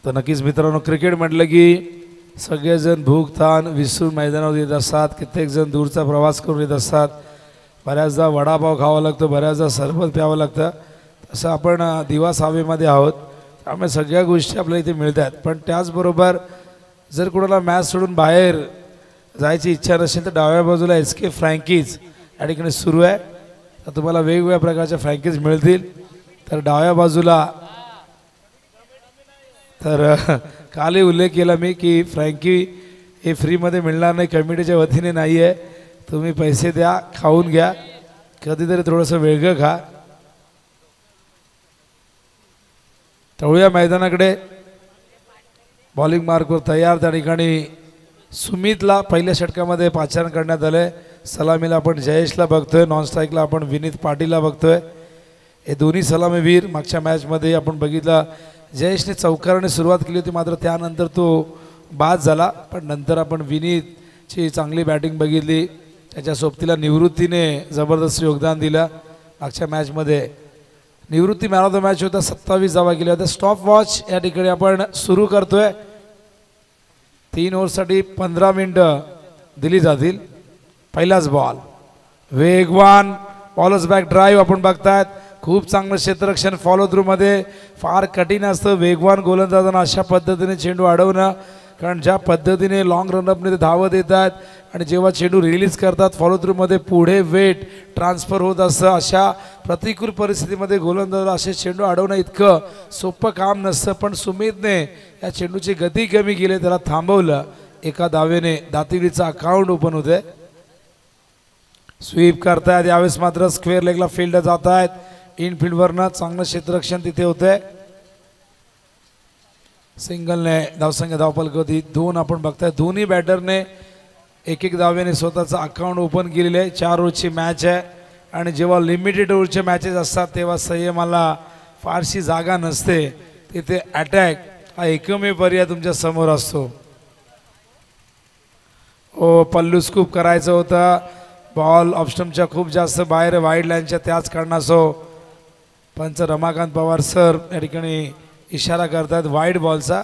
तर नक्कीच मित्रांनो, क्रिकेट म्हटलं की सगळेजण भूक ताण विसरून मैदानावर येत असतात. कित्येक जण दूरचा प्रवास करून येत असतात. बऱ्याचदा वडापाव खावा लागतो, बऱ्याचदा सरबत प्यावं लागतं. तसं आपण दिवास हवेमध्ये आहोत, त्यामुळे सगळ्या गोष्टी आपल्याला इथे मिळतात. पण त्याचबरोबर जर कोणाला मॅच सोडून बाहेर जायची इच्छा नसेल तर डाव्या बाजूला SK फ्रँकीज या ठिकाणी सुरू आहे. तर तुम्हाला वेगवेगळ्या प्रकारच्या फ्रँकीज मिळतील. तर डाव्या बाजूला तर कालही उल्लेख केला मी की फ्रँकी हे फ्रीमध्ये मिळणार नाही, कमिटीच्या वतीने नाही आहे. तुम्ही पैसे द्या, खाऊन घ्या, कधीतरी थोडंसं वेगळं खा. तळूया मैदानाकडे. बॉलिंग मार्कवर तयार. त्या ठिकाणी सुमितला पहिल्या षटकामध्ये पाचारण करण्यात आलं. सलामीला आपण जयेशला बघतोय, नॉन स्ट्राईकला आपण विनीत पाटीलला बघतोय. हे दोन्ही सलामीवीर. मागच्या मॅचमध्ये आपण बघितलं जयेशने चौकाराने सुरुवात केली होती, मात्र त्यानंतर तो बाद झाला. पण नंतर आपण विनीतची चांगली बॅटिंग बघितली. त्याच्या सोबतीला निवृत्तीने जबरदस्त योगदान दिलं. मागच्या मॅचमध्ये निवृत्ती मॅन ऑफ द मॅच होता. 27 धावा केल्या होत्या. स्टॉप वॉच या ठिकाणी आपण सुरू करतोय. 3 ओव्हरसाठी 15 मिनिटं दिली जातील. पहिलाच बॉल वेगवान बॉलर्स बॅक ड्राईव्ह आपण बघतायत. खूप चांगलं क्षेत्ररक्षण फॉलो थ्रू मध्ये फार कठीण असतं वेगवान गोलंदाजांना अशा पद्धतीने चेंडू अडवणं. कारण ज्या पद्धतीने लॉंग रनअपने ते धावत येतात आणि जेव्हा चेंडू रिलीज करतात फॉलो थ्रूमध्ये पुढे वेट ट्रान्सफर होत असतं. अशा प्रतिकूल परिस्थितीमध्ये गोलंदाजाला असे चेंडू अडवणं इतकं सोपं काम नसतं. पण सुमितने या चेंडूची गती कमी केली, त्याला थांबवलं. एका धावेने दातिवलीचं अकाउंट ओपन होते. स्वीप करतायत यावेळेस, मात्र स्क्वेअर लेगला फील्ड जात आहेत. इनफिल्डवरनं चांगलं क्षेत्ररक्षण तिथे होतंय. सिंगलने धावसंख्या धावफलक होती 2 आपण बघताय. दोन्ही बॅटरने एक धावेने स्वतःचं अकाउंट ओपन केलेलं आहे. 4 ओव्हरची मॅच आहे आणि जेव्हा लिमिटेड ओव्हरचे मॅचेस असतात तेव्हा संयमाला फारशी जागा नसते. तिथे अटॅक हा एकमेव पर्याय तुमच्या समोर असतो. पल्लू स्कूप करायचं होतं. बॉल ऑफस्टम्पच्या खूप जास्त बाहेर वाईड लाईनच्या त्याच कारणासो पंच रमाकांत पवार सर या ठिकाणी इशारा करतात वाईड बॉलचा.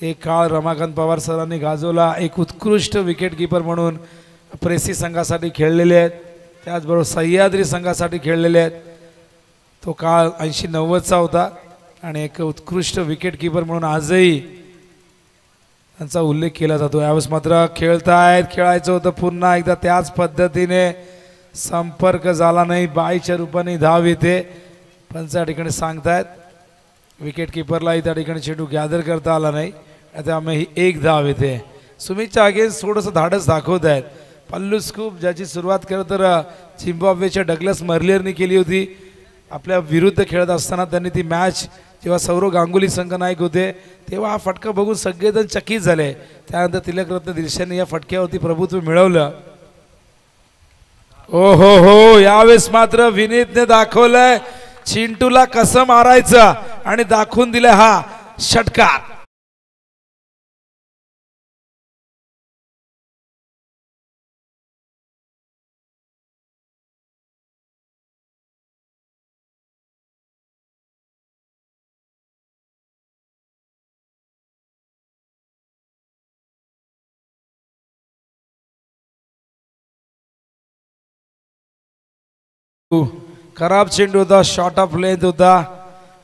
एक काळ रमाकांत पवार सरांनी गाजवला. एक उत्कृष्ट विकेट कीपर म्हणून प्रेसी संघासाठी खेळलेले आहेत, त्याचबरोबर सह्याद्री संघासाठी खेळलेले आहेत. तो काळ 80-90चा होता आणि एक उत्कृष्ट विकेट कीपर म्हणून आजही त्यांचा उल्लेख केला जातो. यावेळेस मात्र खेळतायत, खेळायचं होतं पुन्हा एकदा त्याच पद्धतीने. संपर्क झाला नाही, बाईच्या रूपाने धाव येते. पंच या ठिकाणी सांगतायत विकेट किपरलाही त्या ठिकाणी चेंडू गॅदर करता आला नाही, त्यामुळे ही एक धाव येते. सुमितच्या अगेन्स्ट थोडंसं धाडस दाखवत आहेत. पल्लू स्कूप ज्याची सुरुवात केलं तर झिम्बाब्वेच्या डगलस मर्लियरनी केली होती. आपल्या विरुद्ध खेळत असताना त्यांनी ती मॅच जेव्हा सौरव गांगुली संघनायक होते तेव्हा हा फटका बघून सगळेजण चकित झाले. त्यानंतर तिलकरत्न दिलशाने या फटक्यावरती प्रभुत्व मिळवलं. ओ हो, यावेळेस मात्र विनीतने दाखवलंय चिंटूला कसं मारायचं आणि दाखवून दिलं हा षटकार. खराब चेंडू होता, शॉर्ट ऑफ लेंथ होता.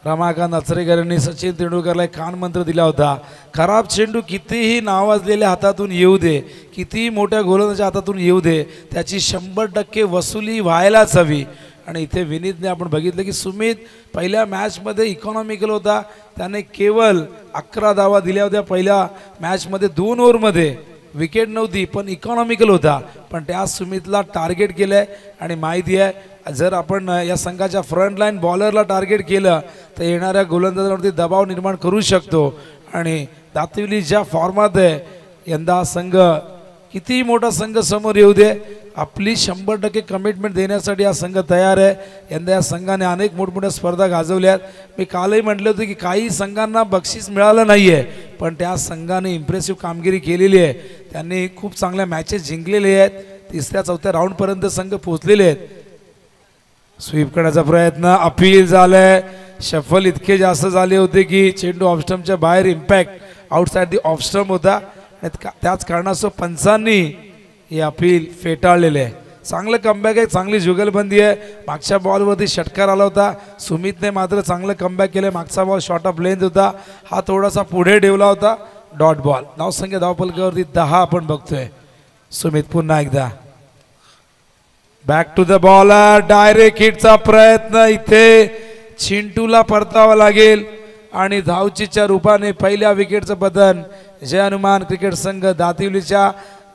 रमाकांत अचरेकरांनी सचिन तेंडुलकरला एक कान मंत्र दिला होता, खराब चेंडू कितीही नावाजलेल्या हातातून येऊ दे, कितीही मोठ्या गोलंदाजाच्या हातातून येऊ दे, त्याची 100% वसुली व्हायलाच हवी. आणि इथे विनीतने आपण बघितलं की सुमित पहिल्या मॅचमध्ये इकॉनॉमिकल होता. त्याने केवळ 11 धावा दिल्या होत्या पहिल्या मॅचमध्ये. 2 ओव्हरमध्ये विकेट नव्हती पण इकॉनॉमिकल होता. पण त्या सुमितला टार्गेट केलंय आणि माहिती आहे जर आपण या संघाच्या फ्रंट लाईन बॉलरला टार्गेट केलं तर येणाऱ्या गोलंदाजांवरती दबाव निर्माण करू शकतो. आणि दातिवली ज्या फॉर्मात आहे यंदा हा संघ किती मोठा संघ समोर येऊ दे, आपली 100% कमिटमेंट देण्यासाठी हा संघ तयार आहे. यंदा या संघाने अनेक मोठमोठ्या स्पर्धा गाजवल्यात. मी कालही म्हटलं होतं की काही संघांना बक्षीस मिळालं नाही आहे पण त्या संघाने इम्प्रेसिव्ह कामगिरी केलेली आहे. त्यांनी खूप चांगल्या मॅचेस जिंकलेले आहेत. 3ऱ्या-4थ्या राऊंडपर्यंत संघ पोहोचलेले आहेत. स्वीप करण्याचा प्रयत्न, अपील झालंय, शफल इतके जास्त झाले होते की चेंडू ऑफस्टम्पच्या बाहेर इम्पॅक्ट आउटसाइड दी ऑफस्टम्प होता. त्याच कारणास्तव पंचांनी हे अपील फेटाळलेले आहे. चांगलं कमबॅक आहे, चांगली जुगलबंदी आहे. मागच्या बॉलवरती षटकार आला होता, सुमितने मात्र चांगलं कमबॅक केलं. मागचा बॉल शॉर्ट ऑफ लेंथ होता, हा थोडासा पुढे ठेवला होता. Dot ball. धावसंख्या धावफलकावरती 10 आपण बघतोय. सुमित पुन्हा एकदा back to the bowler. Direct हिटचा प्रयत्न इथे चिंटूला परतावा लागेल आणि धावचीच्या रूपाने पहिल्या विकेटचं पतन. जय हनुमान क्रिकेट संघ दातिवलीच्या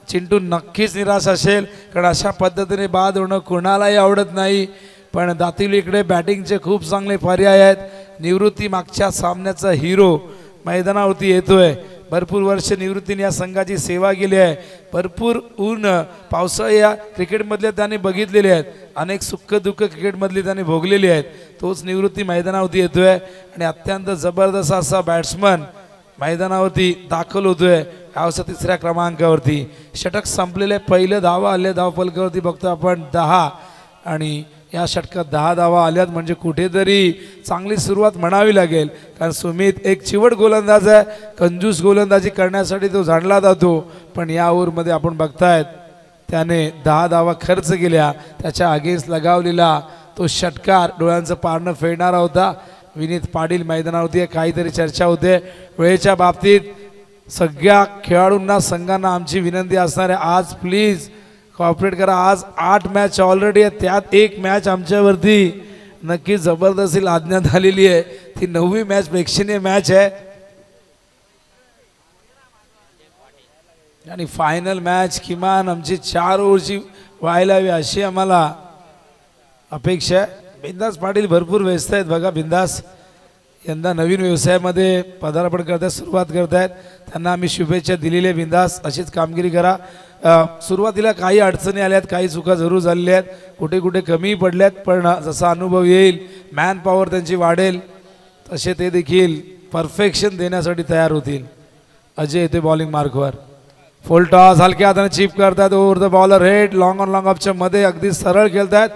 चिंटू नक्कीच निराश असेल, कारण अशा पद्धतीने बाद होणं कोणालाही आवडत नाही. पण दातिवलीकडे बॅटिंगचे खूप चांगले पर्याय आहेत. निवृत्ती मागच्या सामन्याचा हिरो मैदानावरती येतोय. भरपूर वर्ष निवृत्तीने या संघाची सेवा केली आहे. भरपूर ऊन पावसाळा या क्रिकेटमधले त्याने बघितलेले आहेत. अनेक सुख दुःख क्रिकेटमधली त्याने भोगलेली आहेत. तोच निवृत्ती मैदानावरती येतोय आणि अत्यंत जबरदस्त असा बॅट्समन मैदानावरती दाखल होतोय. यावसा 3ऱ्या क्रमांकावरती. षटक संपलेले, पहिलं धावा आले धावफलकावरती बघतो आपण 10 आणि या षटकात 10 धावा आल्यात म्हणजे कुठेतरी चांगली सुरुवात म्हणावी लागेल. कारण सुमित एक चिवट गोलंदाज आहे, कंजूस गोलंदाजी करण्यासाठी तो जाणला जातो. पण या ओव्हरमध्ये आपण बघतायत त्याने 10 धावा खर्च केल्या. त्याच्या अगेन्स्ट लगावलेला तो षटकार डोळ्यांचं पारणं फेडणारा होता. विनीत पाटील मैदानावरती काहीतरी चर्चा होते वेळेच्या बाबतीत. सगळ्या खेळाडूंना संघांना आमची विनंती असणार आहे, आज प्लीज कॉपरेट करा. आज 8 मॅच ऑलरेडी आहे, त्यात एक मॅच आमच्यावरती नक्की जबरदस्ती लादण्यात आलेली आहे. ती 9वी मॅच प्रेक्षणीय मॅच आहे आणि फायनल मॅच किमान आमची 4 ओव्हरची व्हायला हवी अशी आम्हाला अपेक्षा आहे. बिंदास पाटील भरपूर व्यस्त आहेत बघा. बिंदास यंदा नवीन व्यवसायामध्ये पदार्पण करतायत, सुरुवात करतायत. त्यांना आम्ही शुभेच्छा दिलेल्या. बिंदास अशीच कामगिरी करा. सुरुवातीला काही अडचणी आल्यात, काही चुका जरूर झालेल्या आहेत, कुठे कुठे कमी पडल्यात. पण जसा अनुभव येईल, मॅन पॉवर त्यांची वाढेल, तसे ते देखील परफेक्शन देण्यासाठी तयार होतील. अजय येते बॉलिंग मार्कवर. फुल टॉस हलक्या हाताने चिप करतात. Over the bowler head long on long ऑफच्या मध्ये अगदी सरळ खेळतात.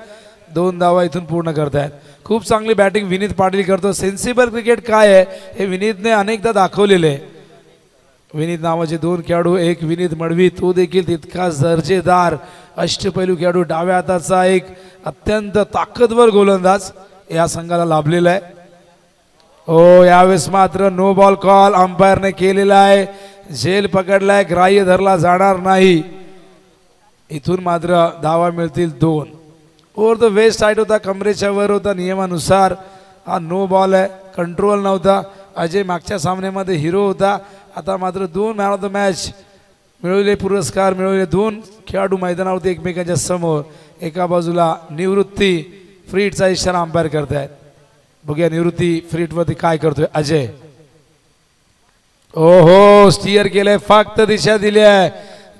2 धावा इथून पूर्ण करतायत. खूप चांगली बॅटिंग विनीत पाटील करतो. सेन्सिबल क्रिकेट काय आहे हे विनीतने अनेकदा दाखवलेले आहे. विनीत नावाचे 2 खेळाडू, एक विनीत मडवी, तो देखील तितकाच दर्जेदार अष्टपैलू खेळाडू. डाव्या हाताचा एक अत्यंत ताकदवर गोलंदाज या संघाला लाभलेला आहे. हो, यावेळेस मात्र नो बॉल कॉल अंपायरने केलेला आहे. झेल पकडलाय, ग्राह्य धरला जाणार नाही. इथून मात्र धावा मिळतील 2. ओव्हर द वेस्ट साईड होता, कमरेच्या वर होता नियमानुसार. हा नो बॉल आहे, कंट्रोल नव्हता. अजय मागच्या सामन्यामध्ये हिरो होता. आता मात्र 2 मॅन ऑफ द मॅच मिळवले, पुरस्कार मिळवले. 2 खेळाडू मैदानावरती एकमेकांच्या समोर. एका बाजूला निवृत्ती फ्रीटचा इशारा अंपायर करतायत. बघूया निवृत्ती फ्रीटवरती काय करतोय अजय. ओहो, स्टिअर केलंय, फक्त दिशा दिली आहे.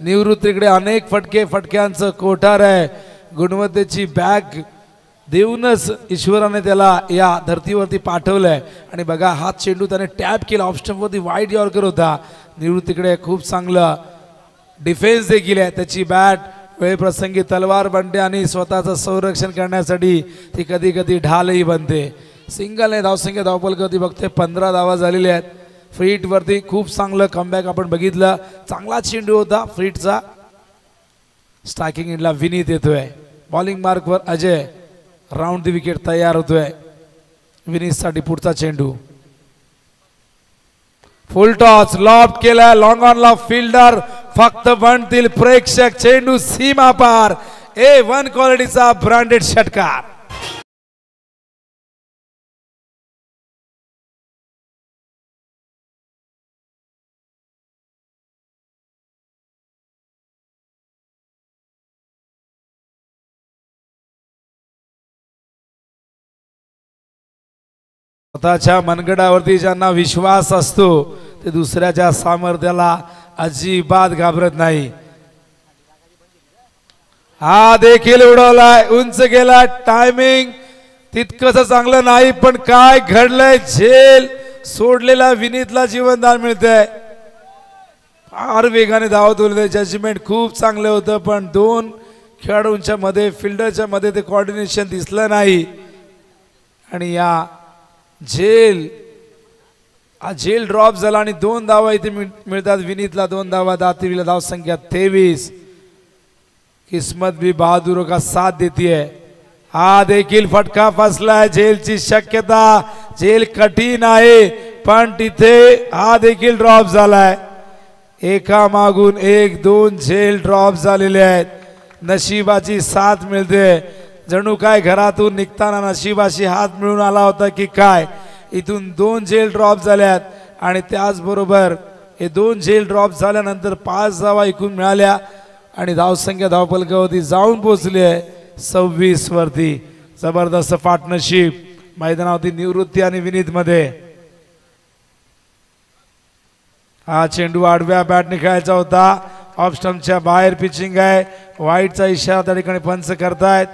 निवृत्तीकडे अनेक फटक्यांचं कोठार आहे. गुणवत्तेची बॅग देऊनच ईश्वराने त्याला या धर्तीवरती पाठवलंय. आणि बघा हा चेंडू त्याने टॅप केला, ऑफस्टम्पवरती वाईड यॉर्कर होता. निवृत्तीकडे खूप चांगलं डिफेन्स देखील आहे. त्याची बॅट वेळप्रसंगी तलवार बनते आणि स्वतःचं संरक्षण करण्यासाठी ती कधी कधी ढालही बनते. सिंगल आहे. धावसंख्या धावफलकावरती बघते 15 धावा झालेल्या आहेत. फ्रीटवरती खूप चांगलं कमबॅक आपण बघितलं. चांगला चेंडू होता फ्रीटचा. स्ट्रायकिंग एंडला विनीत येतोय. बॉलिंग मार्कवर अजय. राऊंड द विकेट तयार होतोय विनीतसाठी. पुढचा चेंडू फुल टॉस लॉफ्ट केला, लॉंग ऑन लॉफ्ट फिल्डर फक्त बनतील प्रेक्षक. चेंडू सीमा पार. A1 क्वालिटीचा ब्रँडेड षटकार. स्वतःच्या मनगडावरती ज्यांना विश्वास असतो ते दुसऱ्याच्या सामर्थ्याला अजिबात घाबरत नाही. हा देखील उडवलाय, उंच गेला. टायमिंग तितकंच चांगलं नाही, पण काय घडलंय. झेल सोडलेला विनीतला जीवनदान मिळतंय. फार वेगाने धावत होते. जजमेंट खूप चांगलं होतं, पण 2 खेळाडूंच्या मध्ये, फिल्डरच्या मध्ये ते कोऑर्डिनेशन दिसलं नाही. आणि या झेल ड्रॉप झाला आणि 2 धावा इथे मिळतात विनीतला. 2 धावा, दातिरीला धाव संख्या 23. किस्मत भी बहादुरों का साथ देती है. हा देखील फटका फसलाय. झेलची शक्यता, झेल कठीण आहे पण तिथे हा देखील ड्रॉप झालाय. एका मागून एक 2 झेल ड्रॉप झालेले आहेत. नशिबाची साथ मिळते. जणू काय घरातून निघताना नशिबाशी हात मिळून आला होता की काय. इथून 2 झेल ड्रॉप झाल्यात आणि त्याचबरोबर हे 2 झेल ड्रॉप झाल्यानंतर 5 धावा एकूण मिळाल्या आणि धावसंख्या धावफलकावरती जाऊन पोहोचली आहे 26 वरती. जबरदस्त पार्टनरशिप मैदानावरती निवृत्ती आणि विनीत मध्ये. हा चेंडू आडव्या बॅटने खेळायचा होता. ऑफ स्टंपच्या बाहेर पिचिंग आहे. वाईटचा इशारा त्या ठिकाणी पंच करतायत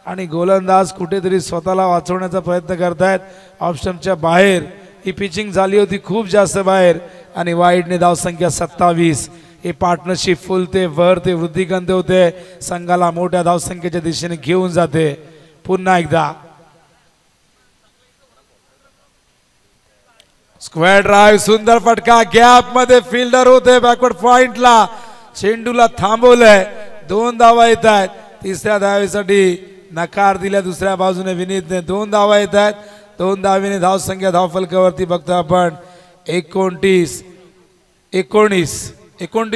आणि गोलंदाज कुठेतरी स्वतःला वाचवण्याचा प्रयत्न करतायत. ऑफ स्टंपच्या बाहेर ही पिचिंग झाली होती खूप जास्त बाहेर आणि वाईटने धावसंख्या 27. हे पार्टनरशिप फुलते वर ते वृद्धिगंत होते. संघाला मोठ्या धावसंख्येच्या दिशेने घेऊन जाते. पुन्हा एकदा स्क्वेअर ड्राइव्ह, सुंदर फटका. गॅप मध्ये फिल्डर होते बॅकवर्ड पॉइंटला. चेंडूला थांबवलंय. 2 धावा येत आहेत. तिसऱ्या धावेसाठी नकार दिला दुसऱ्या बाजूने विनीतने. 2 धावा येत आहेत. 2 धावेने धावसंख्या धावफलकावरती बघतो आपण 19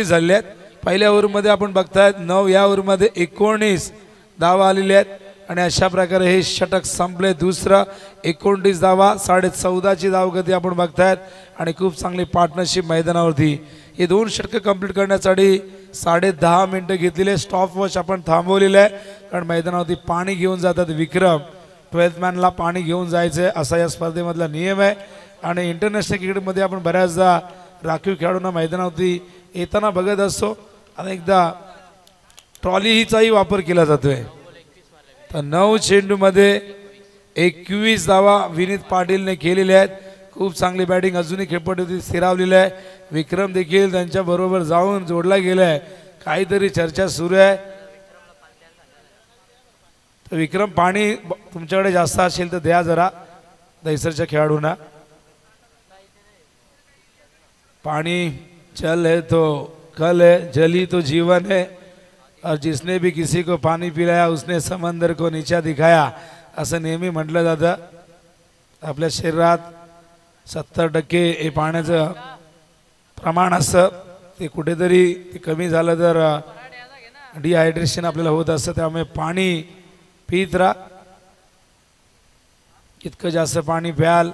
झाले आहेत. पहिल्या ओव्हरमध्ये आपण बघतायत 9, या ओव्हरमध्ये 19 धावा आलेल्या आहेत आणि अशा प्रकारे हे षटक संपले. दुसरं 29 धावा, 14.5ची धावगती आपण बघतायत आणि खूप चांगली पार्टनरशिप मैदानावरती. हे 2 षटकं कंप्लीट करण्यासाठी 10.5 मिनिटं घेतलेले. स्टॉप वॉच आपण थांबवलेलं आहे कारण मैदानावरती पाणी घेऊन जातात विक्रम. 12th मॅनला पाणी घेऊन जायचं असा या स्पर्धेमधला नियम आहे आणि इंटरनॅशनल क्रिकेटमध्ये आपण बऱ्याचदा राखीव खेळाडूंना मैदानावरती येताना बघत असतो. अनेकदा ट्रॉलीचाही वापर केला जातोय. तर 9 चेंडूमध्ये 21 धावा विनीत पाटीलने केलेल्या आहेत. खूप चांगली बॅटिंग अजूनही खेळपट्टीवरती स्थिरावलेली आहे. विक्रम देखील त्यांच्या बरोबर जाऊन जोडला गेलाय. काहीतरी चर्चा सुरू आहे. तर विक्रम पाणी तुमच्याकडे जास्त असेल तर द्या जरा दैसरच्या खेळाडूंना. पाणी जल है तो कल है, जल ही तो जीवन है और जिसने भी किसी को पानी पिलाया उसने समंदर को नीचा दिखाया असं नेहमी म्हटलं जातं. आपल्या शरीरात 70% हे पाण्याचं प्रमाण असतं. ते कुठेतरी ते कमी झालं तर डिहायड्रेशन आपल्याला होत असतं. त्यामुळे पाणी पीत राहा. इतकं जास्त पाणी प्याल.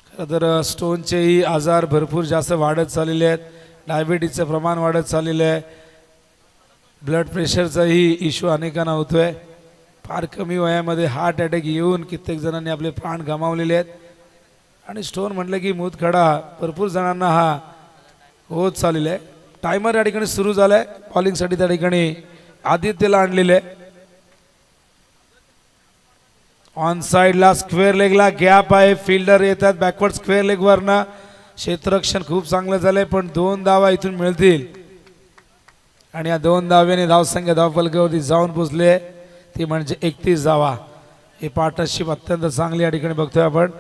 खरं तर स्टोनचेही आजार भरपूर जास्त वाढत चाललेले आहेत. डायबिटीजचं प्रमाण वाढत चाललेलं आहे. ब्लड प्रेशरचाही इश्यू अनेकांना होतोय. फार कमी वयामध्ये हार्ट अटॅक येऊन कित्येक जणांनी आपले प्राण गमावलेले आहेत आणि स्टोन म्हटलं की मूतखडा भरपूर जणांना हा होत चाललेला आहे. टायमर या ठिकाणी सुरू झालाय. बॉलिंगसाठी त्या ठिकाणी आदित्यला आणलेलं आहे. ऑन साइडला स्क्वेअर लेगला गॅप आहे. फिल्डर येतात बॅकवर्ड स्क्वेअर लेगवरनं. क्षेत्ररक्षण खूप चांगलं झालंय पण 2 धावा इथून मिळतील आणि या 2 धाव्याने धावसंख्या धावफलकावरती जाऊन पोचले. ती म्हणजे 31 धावा. ही पार्टनरशिप अत्यंत चांगली या ठिकाणी बघतोय आपण.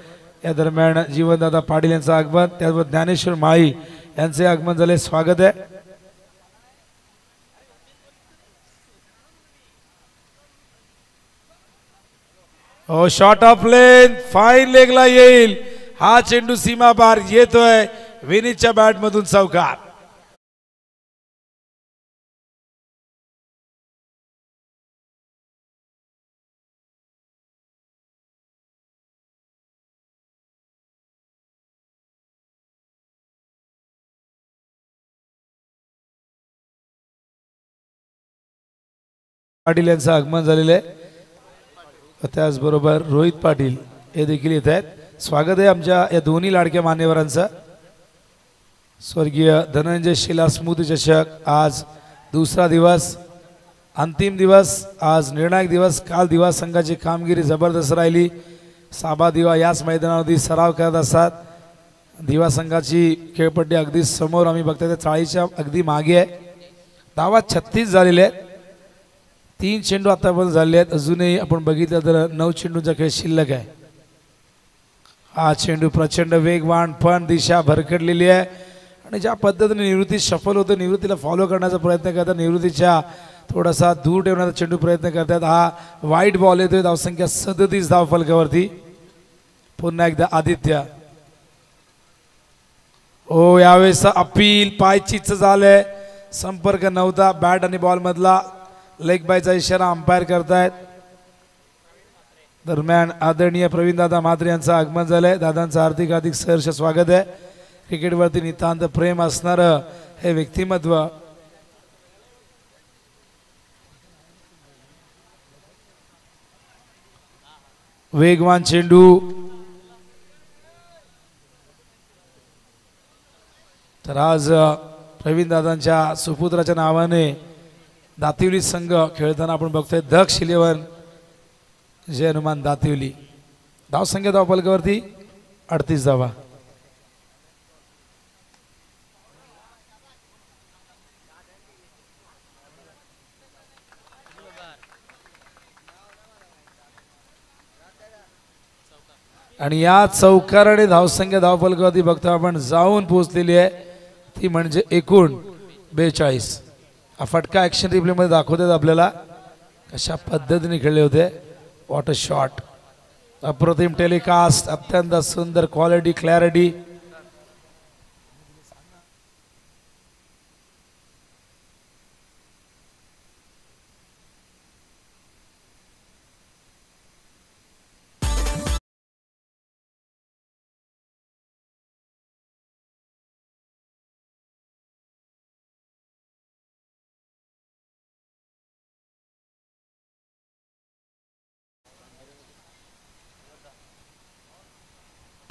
या दरम्यान जीवनदादा पाटील यांचं आगमन, त्याचबरोबर ज्ञानेश्वर माळी यांचे आगमन झाले. स्वागत आहे. हो शॉट ऑफ लेन, फाईन लेगला येईल. हा चेंडू सीमा पार येतोय. विनीतच्या बॅट मधून चौकार. पाटील यांचं आगमन झालेलं आहे. त्याचबरोबर रोहित पाटील हे देखील येत आहेत. स्वागत आहे आमच्या या दोन्ही लाडक्या मान्यवरांचं. स्वर्गीय धनंजय शिला स्मृती चषक आज दुसरा दिवस, अंतिम दिवस, आज निर्णायक दिवस. काल दिवा संघाची कामगिरी जबरदस्त राहिली. साबा दिवा याच मैदानावरती सराव करत असतात. दिवा संघाची खेळपट्टी अगदी समोर आम्ही बघतोय त्या चाळीच्या अगदी मागे आहे. धावा 36 झालेले आहेत. 3 चेंडू आतापर्यंत झाले आहेत. अजूनही आपण बघितलं तर 9 चेंडूंचा खेळ शिल्लक आहे. हा चेंडू प्रचंड वेगवान पण दिशा भरकटलेली आहे आणि ज्या पद्धतीने निवृत्ती सफल होते निवृत्तीला फॉलो करण्याचा प्रयत्न करतात निवृत्तीच्या थोडासा दूर ठेवण्याचा चेंडू प्रयत्न करतात हा वाईट बॉल येतोय धावसंख्या 37 धावफलकावरती पुन्हा एकदा आदित्य ओ यावेळेस अपील पायचीच झालंय संपर्क नव्हता बॅट आणि बॉल मधला लेग बायचा इशारा अंपायर करतायत दरम्यान आदरणीय प्रवीण दादा म्हात्रे यांचं आगमन झालंय दादांचं हार्दिक सहर्ष स्वागत आहे क्रिकेटवरती नितांत प्रेम असणारं हे व्यक्तिमत्व वेगवान चेंडू तर आज प्रवीण दादांच्या सुपुत्राच्या नावाने दातिवली संघ खेळताना आपण बघतोय दक्ष 11 जय हनुमान दातिवली धावसंख्या धावफलकावरती 38 धावा आणि या चौकाराने धावसंख्या धावफलकावरती बघतो आपण जाऊन पोहोचलेली आहे ती म्हणजे एकूण 42 हा फटका ऍक्शन रिप्ले मध्ये दाखवतात आपल्याला कशा पद्धतीने खेळले होते वॉट अ शॉट अप्रतिम टेलिकास्ट अत्यंत सुंदर क्वालिटी क्लॅरिटी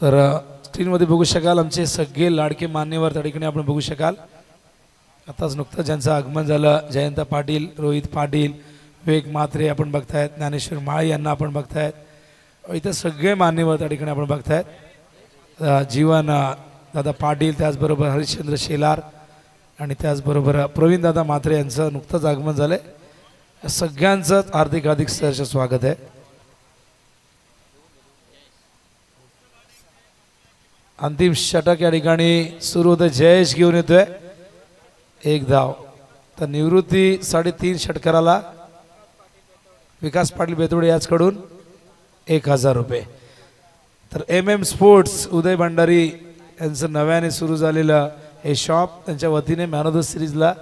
तर स्क्रीनमध्ये बघू शकाल आमचे सगळे लाडके मान्यवर त्या ठिकाणी आपण बघू शकाल आताच नुकतंच ज्यांचं आगमन झालं जयंत पाटील रोहित पाटील विवेक म्हात्रे आपण बघतायत ज्ञानेश्वर माळी यांना आपण बघतायत इथं सगळे मान्यवर त्या ठिकाणी आपण बघतायत जीवन दादा पाटील त्याचबरोबर हरिश्चंद्र शेलार आणि त्याचबरोबर प्रवीण दादा म्हात्रे यांचं नुकतंच आगमन झालंय सगळ्यांचं हार्दिक सहर्ष स्वागत आहे अंतिम षटक या ठिकाणी सुरू होतं जयेश घेऊन येतोय एक धाव तर निवृत्ती 3.5 षटकाराला विकास पाटील बेतोडे याचकडून 1000 रुपये तर MM स्पोर्ट्स उदय भंडारी यांचं नव्याने सुरू झालेलं हे शॉप त्यांच्या वतीने मॅन ऑफ द सिरीजला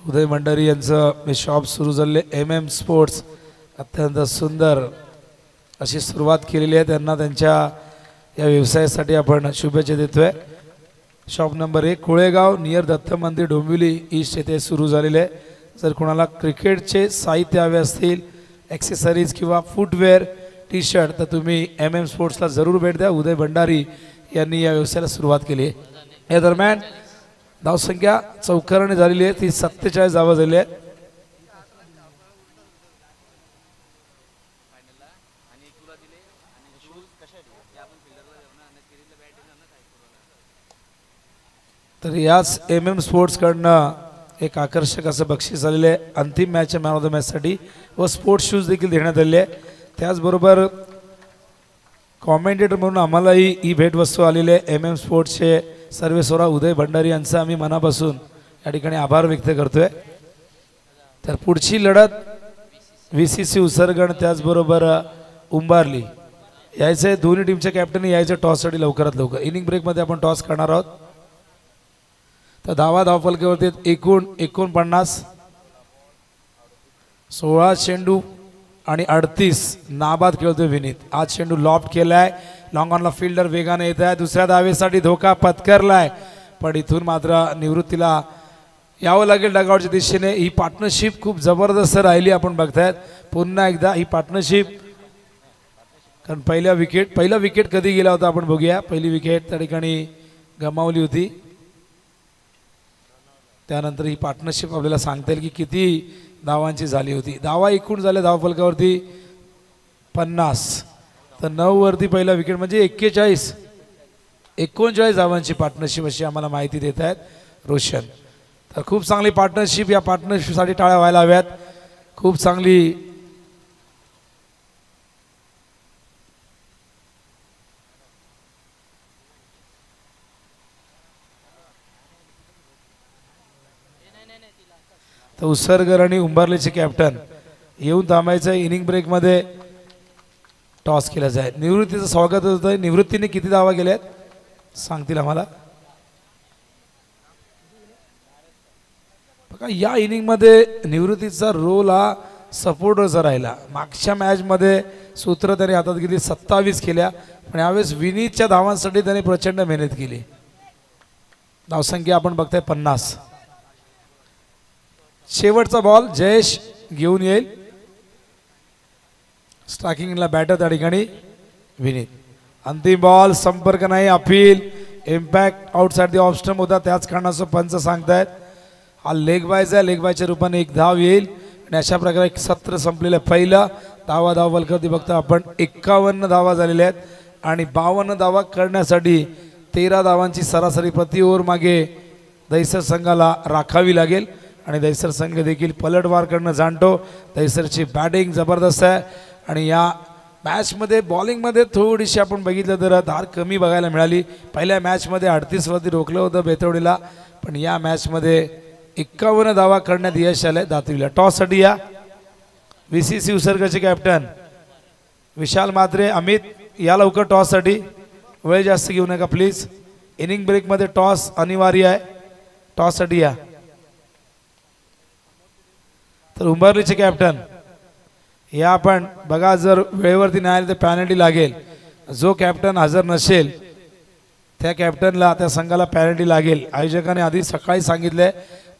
उदय भंडारी यांचं शॉप सुरू झाले MM स्पोर्ट्स अत्यंत सुंदर अशी सुरुवात केलेली आहे त्यांना त्यांच्या या व्यवसायासाठी आपण शुभेच्छा देतोय shop number 1 Kolegaon near Datta Mandir Dombivli east येथे सुरू झालेले जर कोणाला क्रिकेटचे साहित्य हवे असतील ॲक्सेसरीज किंवा फुटवेअर टी शर्ट तर तुम्ही MM स्पोर्ट्सला जरूर भेट द्या उदय भंडारी यांनी या व्यवसायाला सुरुवात केली आहे या दरम्यान धावसंख्या चौकाराने झालेली आहे ती 47 धावा झाली आहेत तर याच MM स्पोर्ट्स कडनं एक आकर्षक असं बक्षीस आलेलं आहे अंतिम मॅचच्या मॅन ऑफ द मॅचसाठी व स्पोर्ट्स शूज देखील देण्यात आले आहे त्याचबरोबर कॉमेंटेटर म्हणून आम्हालाही ही भेटवस्तू आलेली आहे MM स्पोर्ट्सचे सर्वेसोरा उदय भंडारी यांचा आम्ही मनापासून या ठिकाणी आभार व्यक्त करतोय तर पुढची लढत VCC उसरगण त्याचबरोबर उंबारली यायचे दोन्ही टीमच्या कॅप्टननी यायचे टॉससाठी लवकरात लवकर इनिंग ब्रेकमध्ये आपण टॉस करणार आहोत तर धावफलकावरती एकूण 49 16 चेंडू आणि 38 नाबाद खेळतोय विनीत आज चेंडू लॉफ्ट केलाय लॉंग ऑनला फिल्डर वेगाने येत आहे दुसऱ्या धावेसाठी धोका पत्करलाय पण इथून मात्र निवृत्तीला यावं लागेल डगआउटच्या दिशेने ही पार्टनरशिप खूप जबरदस्त राहिली आपण बघतायत पुन्हा एकदा ही पार्टनरशिप कारण पहिला विकेट कधी गेला होता आपण बघूया पहिली विकेट त्या ठिकाणी गमावली होती त्यानंतर ही पार्टनरशिप आपल्याला सांगता येईल की किती धावांची झाली होती धावा एकूण झाल्या धावफलकावरती 50 तर 9 वरती पहिला विकेट म्हणजे 41 39 धावांची पार्टनरशिप अशी आम्हाला माहिती देत आहेत रोशन. तर खूप चांगली पार्टनरशिप, या पार्टनरशिपसाठी टाळ्या व्हायला हव्यात. खूप चांगली तर उसरगर आणि उंबरलेचे कॅप्टन येऊन थांबायचं. इनिंग ब्रेकमध्ये टॉस केला जाईल. निवृत्तीचं स्वागत होतं. निवृत्तीने किती धावा गेल्यात सांगतील आम्हाला. बघा या इनिंगमध्ये निवृत्तीचा रोल हा सपोर्टरचा राहिला. मागच्या मॅचमध्ये सूत्र त्याने हातात घेतली, 27 केल्या, पण यावेळेस विनीतच्या धावांसाठी त्याने प्रचंड मेहनत केली. धावसंख्या आपण बघताय 50. शेवटचा बॉल जयेश घेऊन येईल. स्ट्रायकिंगला बॅटर त्या ठिकाणी विनीत. अंतिम बॉल, संपर्क नाही, appeal, impact outside the off stump होता, त्याच कारणाचं पंच सांगतायत. हा लेग बायचा आहे, लेग बायच्या रूपाने एक धाव येईल आणि अशा प्रकारे एक सत्र संपलेलं. पहिला धाव बलकवती बघता आपण 51 धावा झालेल्या आहेत आणि 52 धावा करण्यासाठी 13 धावांची सरासरी प्रति ओव्हर मागे दहिसर संघाला राखावी लागेल आणि दहिसर संघ देखील पलटवार करणं जाणतो. दहिसरची बॅटिंग जबरदस्त आहे आणि या मॅचमध्ये बॉलिंगमध्ये थोडीशी आपण बघितलं तर धार कमी बघायला मिळाली. पहिल्या मॅचमध्ये 38 वरती रोखलं होतं बेतवडीला, पण या मॅचमध्ये 51 धावा करण्यात यश आलंय दातवीला. टॉससाठी या VCC उसरगरचे कॅप्टन विशाल म्हात्रे. अमित या लवकर टॉससाठी, वेळ जास्त घेऊ नका प्लीज. इनिंग ब्रेकमध्ये टॉस अनिवार्य आहे. टॉससाठी या. तर उंबरलीचे कॅप्टन या आपण बघा, जर वेळेवरती नाही आले तर पॅनल्टी लागेल. जो कॅप्टन हजर नसेल त्या कॅप्टनला, त्या संघाला पॅनल्टी लागेल. आयोजकांनी आधी सकाळी सांगितलंय,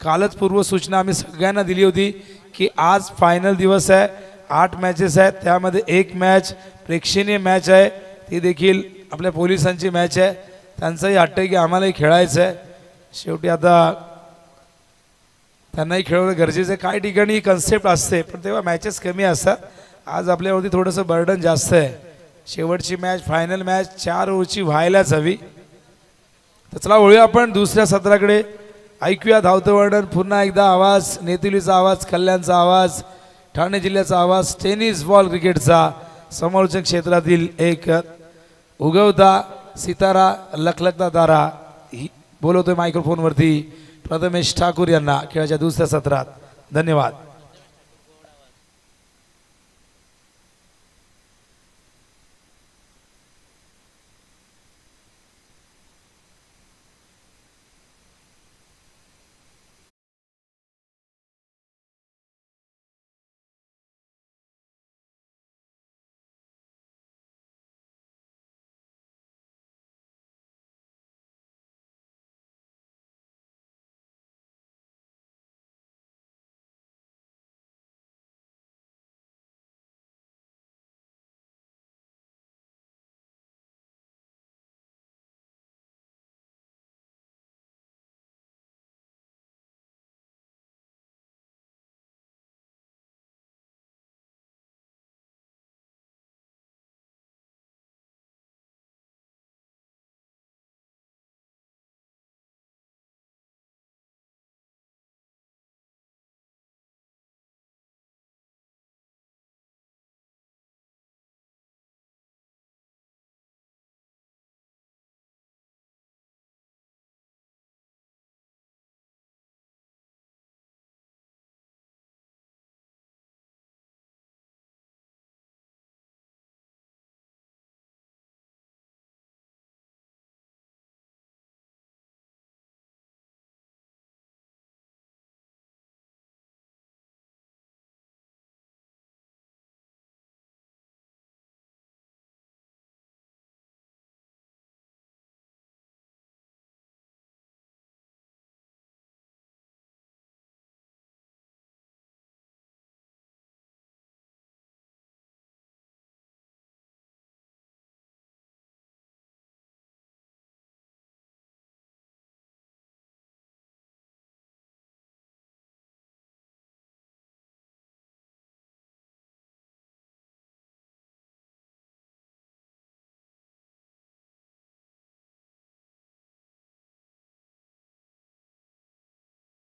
कालच पूर्व सूचना आम्ही सगळ्यांना दिली होती की आज फायनल दिवस आहे, 8 मॅचेस आहेत, त्यामध्ये एक मॅच प्रेक्षणीय मॅच आहे, ती देखील आपल्या पोलिसांची मॅच आहे. त्यांचाही हट्ट आहे की आम्हालाही खेळायचं आहे. शेवटी आता त्यांनाही खेळवणं गरजेचं आहे. काही ठिकाणी कन्सेप्ट असते पण तेव्हा मॅचेस कमी असतात. आज आपल्यावरती थोडंसं बर्डन जास्त आहे. शेवटची मॅच, फायनल मॅच 4 ओव्हरची व्हायलाच हवी. तर चला वळूया आपण दुसऱ्या सत्राकडे. ऐकूया धावतं वर्णन पुन्हा एकदा. आवाज नेतुलीचा आवाज, कल्याणचा आवाज, ठाणे जिल्ह्याचा आवाज, टेनिस बॉल क्रिकेटचा समालोचन क्षेत्रातील एक उगवता सितारा, लखलखता तारा बोलवतोय मायक्रोफोनवरती प्रथमेश ठाकूर यांना खेळाच्या दुसऱ्या सत्रात. धन्यवाद.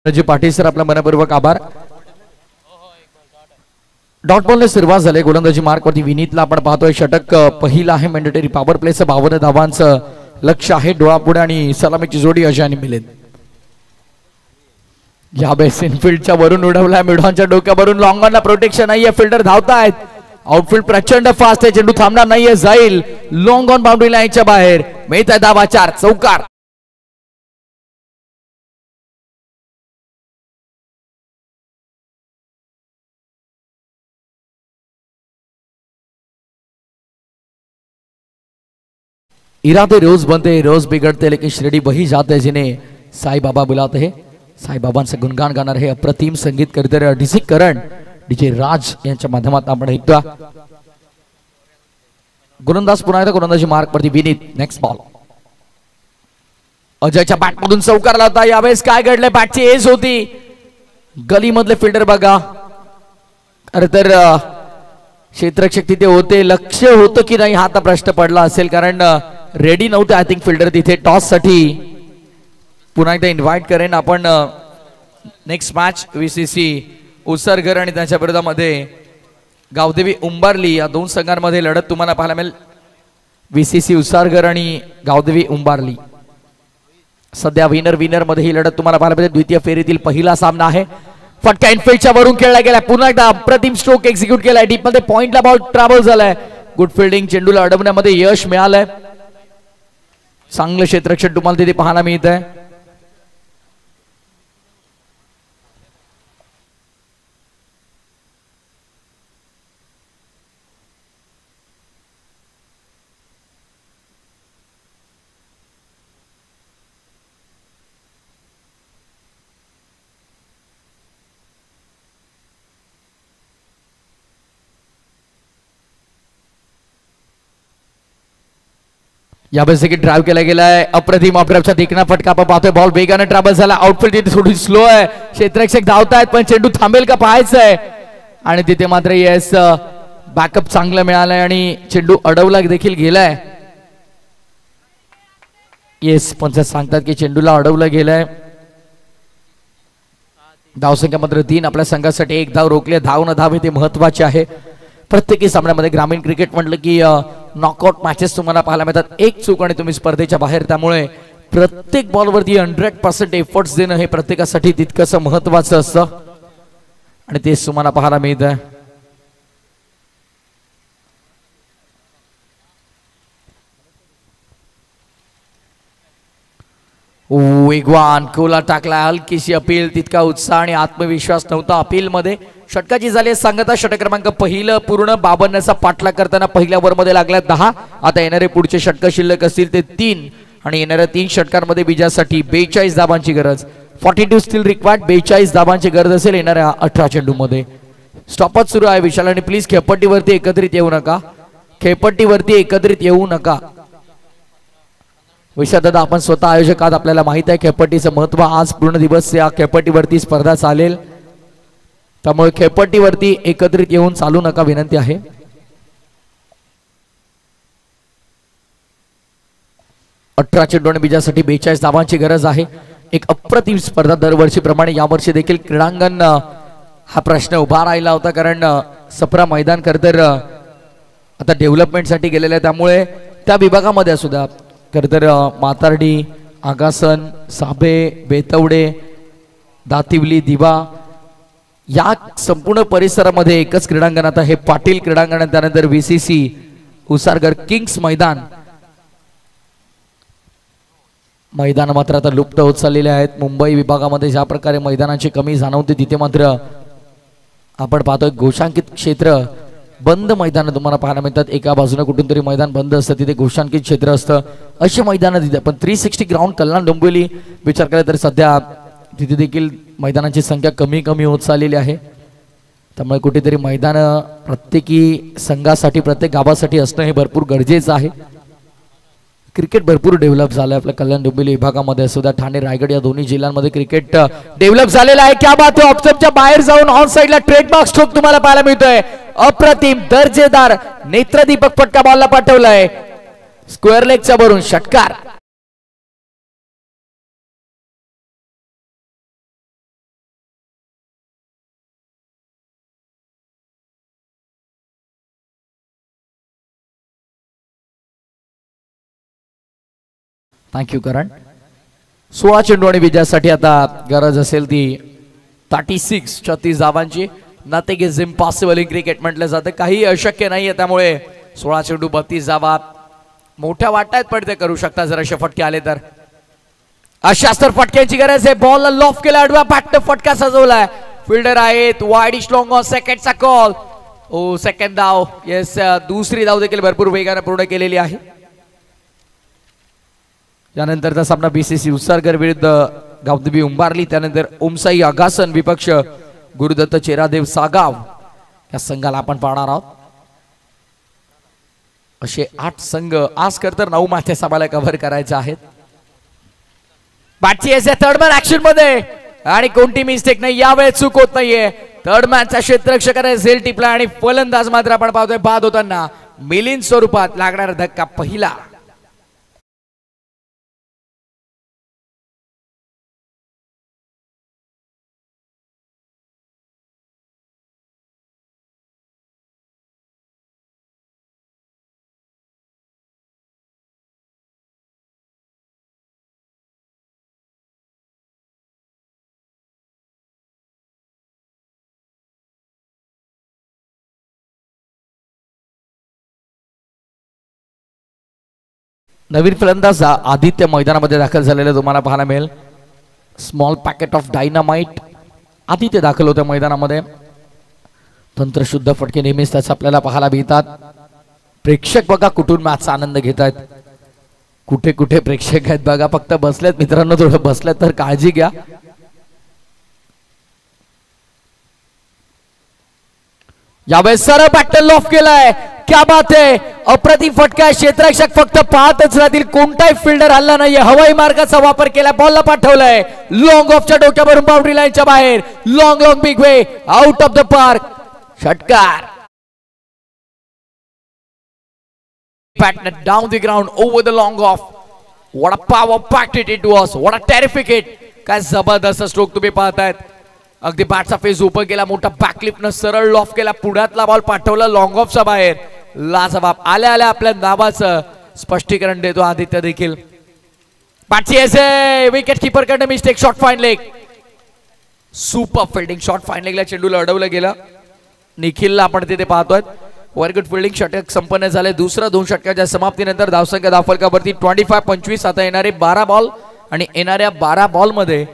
जी पाटील सर आपला मनपूर्वक आभार. डॉट बॉलने सुरुवात झाली. गोलंदाजी मार्कवरती विनीतला आपण पाहतोय षटक पहिला आहे. मॅन्डेटरी पॉवर प्लेचं 52 धावांचं लक्ष आहे. डोळापुढे आणि सलामीची जोडी अजय मिळेल. या बेस इनफिल्डच्या वरून उडवलाय. मिडॉनच्या डोक्यावरून लॉंग ऑनला प्रोटेक्शन नाहीये. फिल्डर धावतायत. आउटफील्ड प्रचंड फास्ट आहे. चेंडू थांबणार नाहीये. जाईल लॉंग ऑन बाउंड्री लाईनच्या बाहेर. मिळत आहे धावा 4. चौकार. इरादे रोज बनते रोज बिगड़ते लेकिन शिरडी वही जाते जिन्हें साई बाबा बुलाते हैं. साई बाबांचं गुणगान गाणार हे अप्रतिम संगीत करणारे डीजे करण डीजे राज यांच्या माध्यमातून आपण ऐकतो. गोलंदाज पुन्हा एकदा गोलंदाजी मार्क वरती विनीत. Next ball. अजयच्या बॅट मधून चौकार लावता. यावेळेस काय घडलंय. बॅटची एज होती. गली मधले फिल्डर बघा. खरं तर क्षेत्ररक्षक तिथे होते. लक्ष होतं की नाही हा आता प्रश्न पडला असेल कारण रेडी नव्हते आय थिंक फिल्डर तिथे टॉस साठी. पुन्हा एकदा इन्व्हाइट करेन आपण. नेक्स्ट मॅच VCC उसरघर आणि त्यांच्या विरोधामध्ये गावदेवी उंबारली या दोन संघांमध्ये लढत तुम्हाला पाहायला मिळेल. VCC उसरघर आणि गावदेवी उंबारली सध्या विनर मध्ये ही लढत तुम्हाला पाहायला मिळेल. द्वितीय फेरीतील पहिला सामना आहे. फटका इनफिल्डच्या वरून खेळला गेला. पुन्हा एकदा अप्रतिम स्ट्रोक एक्झिक्यूट केलाय. डीप मध्ये पॉइंटला बॉल ट्रॅव्हल झालाय. Good fielding. चेंडूला अडवण्यामध्ये यश मिळालंय. चांगलं क्षेत्ररक्षण तुम्हाला तिथे पाहायला मिळत आहे. यावेळेस की ड्राइव्ह केला गेलाय. अप्रतिम ऑफड्राईव्हचा देखणा फटका आपण पाहतोय. बॉल वेगाने ट्रॅव्हल झाला. आउटफील्ड तिथे थोडी स्लो आहे. क्षेत्ररक्षक धावतायत पण चेंडू थांबेल का पाहायचंय. आणि तिथे मात्र येस बॅकअप चांगलं मिळालंय आणि चेंडू अडवला देखील गेलाय. येस पंच सांगतात की चेंडूला अडवलं गेलंय. धावसंख्या मात्र 3 आपल्या संघासाठी. 1 धाव रोखली. धाव न धाव ते महत्वाचे आहे. प्रत्येकी सामन्यामध्ये ग्रामीण क्रिकेट म्हटलं की नॉकआउट मॅचेस तुम्हाला पाहायला मिळतात. एक चूक आणि तुम्ही स्पर्धेच्या बाहेर. त्यामुळे प्रत्येक बॉलवरती 100% एफर्ट्स देणं हे प्रत्येकासाठी तितकंसं महत्वाचं असतं आणि तेच तुम्हाला पाहायला मिळत आहे. वेगवान कोला टाकला. हलकीशी अपील. तितका उत्साह आणि आत्मविश्वास नव्हता अपील मध्ये. षटकाची झाली सांगता. षटक क्रमांक पहिलं पूर्ण. 52चा पाठलाग करताना पहिल्या ओव्हर मध्ये लागल्या 10. आता येणारे पुढचे षटक शिल्लक असतील ते 3 आणि येणाऱ्या 3 षटकांमध्ये विजयासाठी 42 धाबांची गरज. 42 स्टील रिक्वायर्ड. 42 धाबांची गरज असेल येणाऱ्या 18 चेंडू मध्ये. स्टॉपच सुरू आहे विशाल आणि प्लीज खेळपट्टीवरती एकत्रित येऊ नका. खेळपट्टीवरती एकत्रित येऊ नका. विशाल दादा आपण स्वतः आयोजक आहात. आपल्याला माहित आहे खेळपट्टीचं महत्व. आज पूर्ण दिवस या खेळपट्टीवरती स्पर्धा चालेल. त्यामुळे खेळपट्टीवरती एकत्रित येऊन चालू नका विनंती आहे. अठरा चेंडू विजयासाठी 42 धावांची गरज आहे. एक अप्रतिम स्पर्धा दरवर्षीप्रमाणे यावर्षी देखील क्रीडांगण हा प्रश्न उभा राहिला होता कारण सप्रा मैदान खरतर आता डेव्हलपमेंटसाठी गेलेलं आहे. त्यामुळे त्या विभागामध्ये सुद्धा खरतर मातार्डी, आगासन, साबे, बेतवडे, दातिवली, दिवा या संपूर्ण परिसरामध्ये एकच क्रीडांगण आता हे पाटील क्रीडांगण. त्यानंतर VCC उसारगर किंग्स मैदान मात्र आता लुप्त होत चाललेले आहेत. मुंबई विभागामध्ये ज्या प्रकारे मैदानाची कमी जाणवते तिथे मात्र आपण पाहतोय घोषांकित क्षेत्र बंद मैदान तुम्हाला पाहायला मिळतात. एका बाजूने कुठून तरी मैदान बंद असतं तिथे घोषांकित क्षेत्र असतं. अशी मैदानं तिथे पण 360 ग्राउंड कल्याण डोंबिवली विचार केला तर सध्या तिथे देखील मैदानाची संख्या कमी होत चाललेली आहे. त्यामुळे कुठेतरी मैदान प्रत्येकी संघासाठी प्रत्येक गावासाठी असणं हे भरपूर गरजेचं आहे. क्रिकेट भरपूर डेव्हलप झालं आपल्या कल्याण डोंबिवली विभागामध्ये सुद्धा. ठाणे रायगड या दोन्ही जिल्ह्यांमध्ये क्रिकेट डेव्हलप झालेलं आहे. क्या बात आहे. ऑफस्टंपच्या बाहेर जाऊन ऑन साइडला ट्रेडमार्क स्ट्रोक तुम्हाला पाहायला मिळतोय. अप्रतिम दर्जेदार नेत्रदीपक फटका बॉलला पाठवलाय. स्क्वेअर लेगच्या वरून षटकार. थँक्यू करण. 16 चेंडू आणि विजयासाठी आता गरज असेल ती 36 धावांची. Nothing is impossible in cricket म्हटलं जातं. काही अशक्य नाहीये. त्यामुळे 16 चेंडू 32 धावा मोठ्या वाटतात, पण ते करू शकता जर असे फटके आले तर. अशाच तर फटक्यांची गरज आहे. बॉल लॉफ केला, आडवा बॅट फटका सजवलाय. फिल्डर आहेत वाईड लॉंग ऑन सेकंडचा कॉल. ओ सेकंड धाव. येस, दुसरी धाव देखील भरपूर वेगाने पूर्ण केलेली आहे. यानंतरचा सामना बीसीसी उसरगर विरुद्ध गावदेवी उंबारली. त्यानंतर ओमसाई आगासन विपक्ष गुरुदत्त चेरादेव सागाव या संघाला आपण पाहणार आहोत. असे 8 संघ आज तर 9 मॅचेस आम्हाला कव्हर करायचे आहेत. बॅटची एस थर्ड मॅन ऍक्शन मध्ये आणि कोणती मिस्टेक नाही, यावेळेस चूक होत नाहीये. थर्ड मॅनचा क्षेत्ररक्षकाने झेल टिपला आणि फलंदाज मात्र आपण पाहतोय बाद होताना. मिलिंद स्वरूपात लागणारा धक्का पहिला. नवीन फलंदाज आदित्य मैदानामध्ये दाखल झालेला तुम्हाला पाहायला मिळेल. Small packet of dynamite Aditya दाखल होत्या मैदानामध्ये. तंत्रशुद्ध फटके नेहमीच त्याच आपल्याला पाहायला मिळतात. प्रेक्षक बघा कुठून मॅचचा आनंद घेत आहेत. कुठे कुठे प्रेक्षक आहेत बघा. फक्त बसलेत मित्रांनो, थोडं बसलेत तर काळजी घ्या. यावेळेस सरळ बॅटल ऑफ केलाय. क्या बात आहे. अप्रतिम फटका. क्षेत्ररक्षक फक्त पाहतच राहतील. कोणताही फिल्डर हल्ला नाहीये. हवाई मार्गाचा वापर केला. बॉलला पाठवलाय लॉंग ऑफच्या डोक्यावरून बाउंड्री लाईनच्या बाहेर. Long long big way out of the park. षटकार. Down the ground over the long off. What a power packed it was. What a terrific hit. काय जबरदस्त स्ट्रोक तुम्ही पाहतायत. अगदी बॅटचा फेस ओपन केला. मोठा बॅकलिफ्टनं सरळ लॉफ केला. पुढ्यातला बॉल पाठवला लॉंग ऑफच्या बाहेर. लाजवाब. आल्या आल्या आपल्या नावाचं स्पष्टीकरण देतो आदित्य देखील. बॅटची ऐसे विकेट कीपर कडे mistake. Shot fine leg. Super fielding. Shot fine लेगला चेंडूला अडवलं गेलं. निखिलला आपण तिथे पाहतोय. वर्गट फिल्डिंग. षटक संपन्न झाले. दुसरा 2 षटकाच्या समाप्तीनंतर धावसंख्या धावफलकावरती 25-25. आता येणारे 12 बॉल आणि येणाऱ्या 12 बॉल मध्ये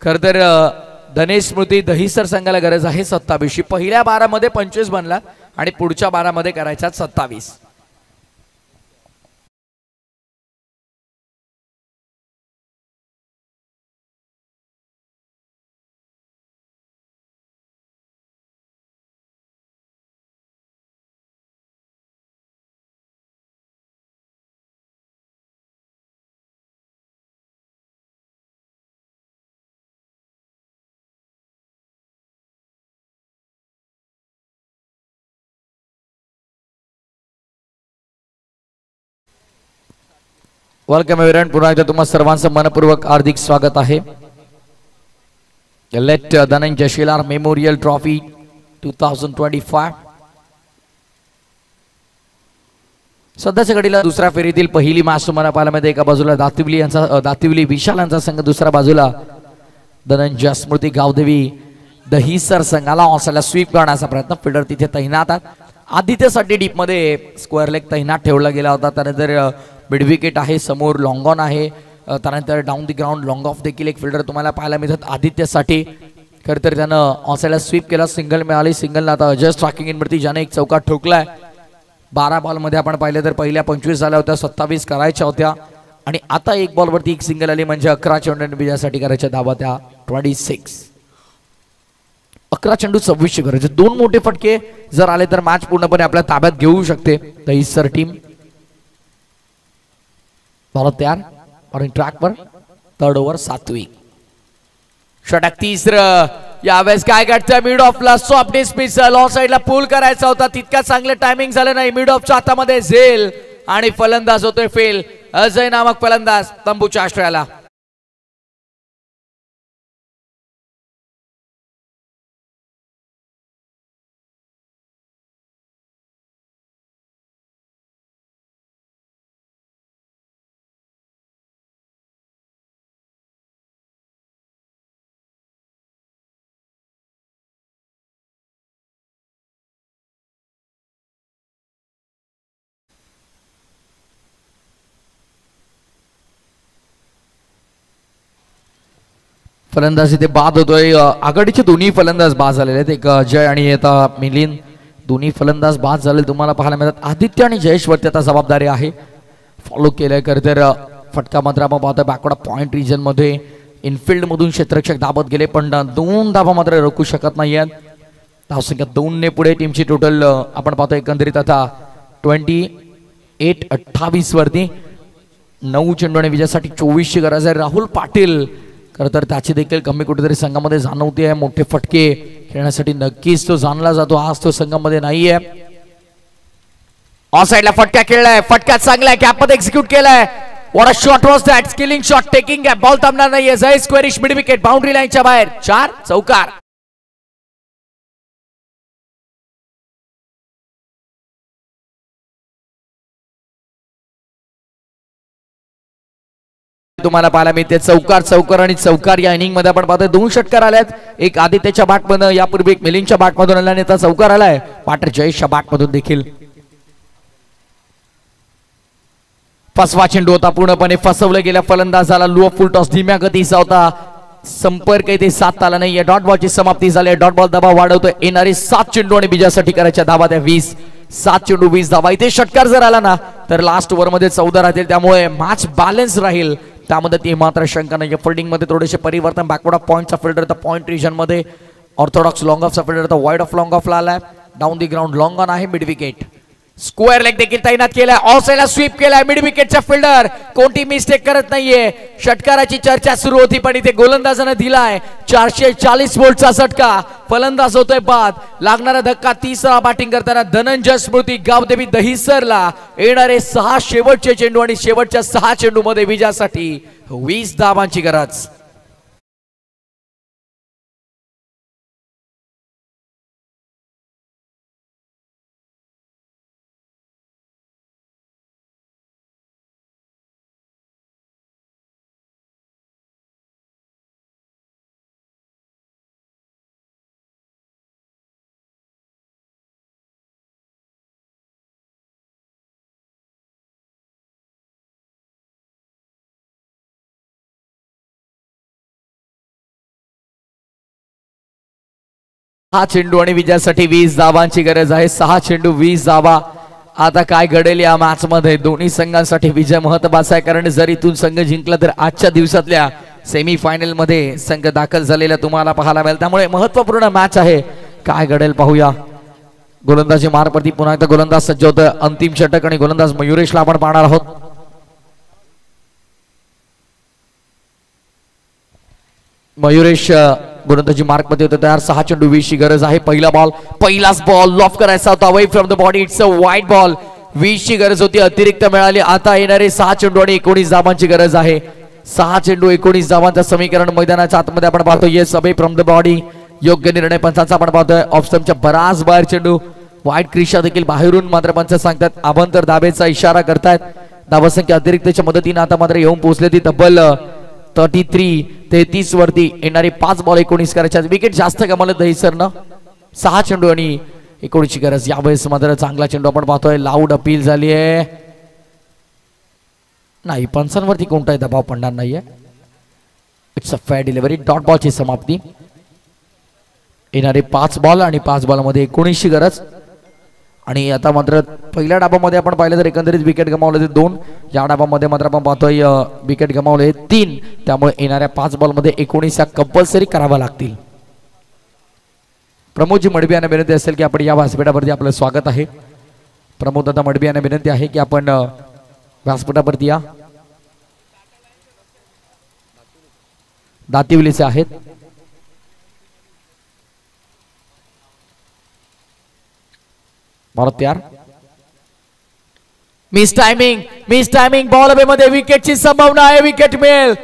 खर तर धनेश स्मृती दहिसर संघाला गरज आहे 27. पहिल्या 12 मध्ये 25 बनला आणि पुढच्या 12 मध्ये करायच्या 27. Welcome everyone. पुन्हा एकदा तुम्हा सर्वांचं मनपूर्वक हार्दिक स्वागत आहे. Late Dhananjay Shelar memorial trophy 2025. सध्याच्या घडीला दुसऱ्या फेरीतील पहिली मॅच तुम्हाला पाहायला मिळते. एका बाजूला दातिवली विशाल यांचा संघ, दुसऱ्या बाजूला धनंजय स्मृती गावदेवी दहिसर संघाला ऑसला स्वीप करण्याचा प्रयत्न. फिल्डर तिथे तैनात आहेत. आदित्यसाठी डीप मध्ये स्क्वेअर लेग तैनात ठेवला गेला होता. त्यानंतर मिड विकेट आहे समोर. लॉंग ऑन आहे. त्यानंतर down the ground long of देखील एक फिल्डर तुम्हाला पाहायला मिळतात आदित्यसाठी. खरं तर त्यानं ऑसला स्वीप केला. सिंगल मिळाली. सिंगलला आता जस्ट ट्रॅकिंग इन वरती ज्याने एक चौका ठोकलाय. 12 बॉल मध्ये आपण पाहिलं तर पहिल्या 25 झाल्या होत्या. 27 करायच्या होत्या आणि आता एक बॉल वरती एक सिंगल आली म्हणजे 11 चेंडू विजयासाठी करायच्या धावा त्या 26. 11 चेंडू 26 करायचे. 2 मोठे फटके जर आले तर मॅच पूर्णपणे आपल्या ताब्यात घेऊ शकते दहिसर टीम. बॉल तयार. बॉलिंग ट्रॅकवर. थर्ड ओव्हर सात्विक. षटक तिसरं. यावेळेस काय घडतं मिड ऑफला सॉफ्ट डिस्मिसल. ऑफ साइडला पुल करायचा होता. तितका चांगलं टायमिंग झालं नाही. मिड ऑफच्या हातामध्ये झेल आणि फलंदाज होतोय फेल. अजय नामक फलंदाज तंबूच्या आश्रयाला. फलंदाज इथे बाद होतोय. आघाडीचे दोन्ही फलंदाज बाद झालेले आहेत. एक अजय आणि आता मिलिंद दोन्ही फलंदाज बाद झाले तुम्हाला पाहायला मिळतात. आदित्य आणि जयेश वरती आता जबाबदारी आहे. फॉलो केलंय खरं तर फटका मात्र आपण पाहतोय बॅकवर्ड पॉइंट रिजन मध्ये इनफिल्ड मधून क्षेत्ररक्षक दाबत गेले पण 2 धाबा मात्र रोखू शकत नाहीयेत. धावसंख्या 2 ने पुढे टीमची टोटल आपण पाहतो एकंदरीत आता 28-28 वरती. 9 चेंडू आणि विजयासाठी 24 ची गरज आहे. राहुल पाटील खरं तर त्याची देखील कमी कुठेतरी संघामध्ये जाणवते आहे. मोठे फटके खेळण्यासाठी नक्कीच तो जाणला जातो. आज तो संघामध्ये नाहीये. ऑन साइडला फटका खेळलाय. फटका चांगला आहे. कॅपमध्ये एक्झिक्यूट केलाय. What a shot was that. Skilling shot taking आहे. बॉल थांबणार नाहीये. जय स्क्वेरिश मिड विकेट बाउंड्री लाईनच्या बाहेर 4 चौकार. तुम्हाला पाहायला मिळते चौकार आणि चौकार या इनिंग मध्ये आपण पाहतोय 2 षटकार आल्यात. एक आदित्यच्या बॅटमधून यापूर्वी एक मिलिंदच्या बॅटमधून आला आणि आता चौकार आलाय पार्टनर जयेशच्या बॅटमधून देखील. फसवा चेंडू होता. पूर्णपणे फसवलं गेल्या फलंदाजाला. लो फुल टॉस धीम्या गतीचा होता. संपर्क इथे साधता आला नाहीये. डॉट बॉलची समाप्ती झाली. डॉट बॉल दबाव वाढवतोय. येणारे 7 चेंडू आणि विजयासाठी करायच्या धावा त्या 20. 7 चेंडू 20 धावा. इथे षटकार जर आला ना तर लास्ट ओव्हर मध्ये 14 राहतील. त्यामुळे मॅच बॅलन्स राहील. त्यामध्ये ती मात्र शंका नाही. फिल्डिंग मध्ये थोडेसे परिवर्तन. बॅकवर्ड ऑफ पॉइंटचा फिल्डर तर पॉइंट रिजन मध्ये. ऑर्थोडॉक्स लॉंग ऑफचा फिल्डर तर वाईड ऑफ लॉंग ऑफला आलाय. Down the ground long on आहे. मिड विकेट स्क्वेअर लेग देखील तैनात केलाय. ऑफ साइडला स्वीप केलाय. मिड विकेटचा फिल्डर कोणती मिस्टेक करत नाहीये. षटकाराची चर्चा सुरू होती पण इथे गोलंदाजाने दिलाय 440 वोल्टचा षटका. फलंदाज होतोय बाद. लागणारा धक्का 30रा बॅटिंग करताना धनंजय स्मृती गावदेवी दहिसरला. येणारे 6 शेवटचे चेंडू आणि शेवटच्या 6 चेंडू मध्ये विजयासाठी 20 धावांची गरज. हा चेंडू आणि विजयासाठी 20 धावांची गरज आहे. 6 चेंडू 20 धावा. आता काय घडेल या मॅच मध्ये. दोन्ही संघांसाठी विजय महत्त्वाचा आहे कारण जर इथून संघ जिंकला तर आजच्या दिवसातल्या सेमी फायनल मध्ये संघ दाखल झालेला तुम्हाला पाहायला मिळेल. त्यामुळे महत्त्वपूर्ण मॅच आहे. काय घडेल पाहूया. गोलंदाजी मारपती पुन्हा एकदा गोलंदाज सज्ज होतोय. अंतिम षटक आणि गोलंदाज मयुरेशला आपण पाहणार आहोत. मयुरेश गोलंदाजी मार्क मध्ये होते तयार. 6 चेंडू 20 ची गरज आहे. पहिलाच बॉल लॉफ करायचा होता away from the body. It's a wide ball. 20 ची गरज होती. अतिरिक्त मिळाली. आता येणारे 6 चेंडू आणि 19 धावांची गरज आहे. 6 चेंडू 19 धावांचं समीकरण मैदानाच्या आतमध्ये आपण पाहतो. Yes away from the body. योग्य निर्णय पंचांचा आपण पाहतोय. ऑफ स्टंपच्या बराच बाहेर चेंडू. वाईड क्रिशा देखील बाहेरून मात्र पंच सांगतात अभंतर धाबेचा इशारा करतायत. धावसंख्या अतिरिक्तच्या मदतीने आता मात्र येऊन पोहोचले. ती तब्बल 33 वरती. येणारे 5 बॉल 19 करायच्या. विकेट जास्त गमावलं दहिसरनं. 6 चेंडू आणि 19 ची गरज. यावेळेस मात्र चांगला चेंडू आपण पाहतोय. लाऊड अपील झाली आहे. नाही पंचांवरती कोणताही दबाव पडणार नाहीये. It's a fair delivery. Dot बॉलची समाप्ती. येणारे 5 बॉल आणि 5 बॉलमध्ये 19 ची गरज. आणि आता मात्र पहिल्या डाबामध्ये आपण पाहिलं तर एकंदरीत विकेट गमावले ते 2. या डाबामध्ये मात्र आपण पाहतोय विकेट गमावले 3. त्यामुळे येणाऱ्या 5 बॉलमध्ये 19 कंपल्सरी कराव्या लागतील. प्रमोदजी मडबी यांना विनंती असेल की आपण या व्यासपीठावरती आपलं स्वागत आहे. प्रमोद दादा मडबी यांना विनंती आहे की आपण व्यासपीठावरती या. दातिवलीचे आहेत. भारत तयार. मिस टायमिंग बॉल अवे मध्ये विकेटची संभावना आहे. विकेट मिळेल.